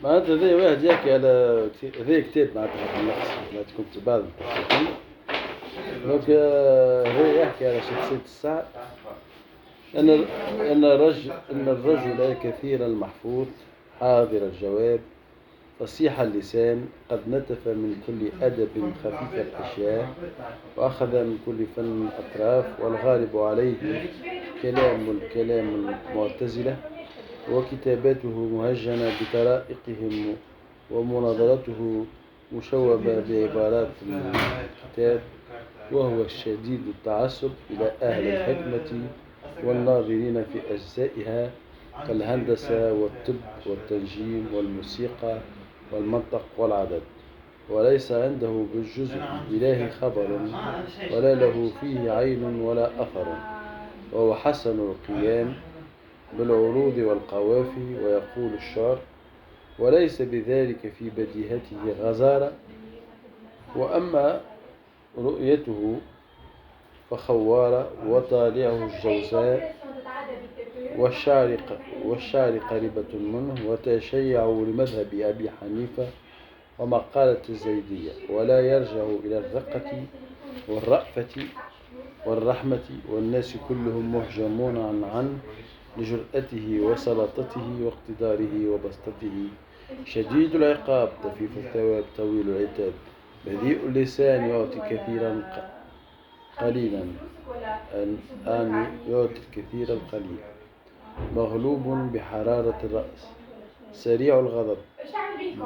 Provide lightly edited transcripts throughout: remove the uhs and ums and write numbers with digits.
معناتها هذا واحد يحكي على هذا كتاب معناتها في النقص معناتها كنت بعض التحقيقين. دونك هذا يحكي على شخصية السعد أن الرجل كثير المحفوظ حاضر الجواب فصيح اللسان قد نتف من كل أدب خفيف الأشياء وأخذ من كل فن أطراف والغالب عليه كلام المعتزلة وكتاباته مهجنة بطرائقهم ومناظرته مشوبة بعبارات الكتاب وهو الشديد التعصب إلى أهل الحكمة والناظرين في أجزائها كالهندسة والطب والتنجيم والموسيقى والمنطق والعدد وليس عنده بالجزء الإلهي خبر ولا له فيه عين ولا أثر وهو حسن القيام بالعروض والقوافي ويقول الشعر وليس بذلك في بديهته غزارة وأما رؤيته فخوارة وطالعه الجوزاء والشعر قريبة منه وتشيعوا لمذهب أبي حنيفة ومقالة الزيدية ولا يرجع إلى الرقة والرأفة والرحمة والناس كلهم مهجمون عنه لجرأته وسلطته واقتداره وبسطته شديد العقاب خفيف الثواب طويل العتاب بذيء اللسان يعطي كثيرا قليلا أن يعطي الكثير القليل مغلوب بحرارة الرأس سريع الغضب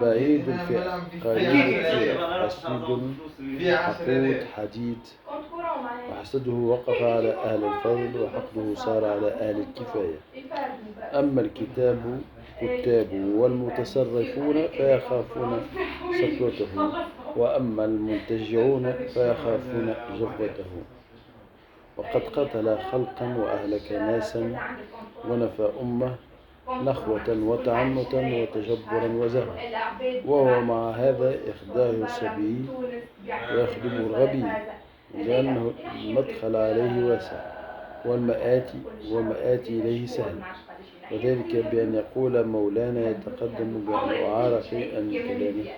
بعيد الفئة قليل الثيرة حسود حقود حديد وحسده وقف على أهل الفضل وحقده صار على أهل الكفاية أما الكتاب والمتصرفون فيخافون سطوته وأما المنتجعون فيخافون جفوته وقد قتل خلقا وأهلك ناسا ونفى أمة نخوة وتعنتا وتجبرا وزهوا وهو مع هذا يخدعه الصبي ويخدمه الغبي لأنه المدخل عليه واسع والمآتي إليه سهل وذلك بأن يقول مولانا يتقدم بأن أعار شيئا من كلامه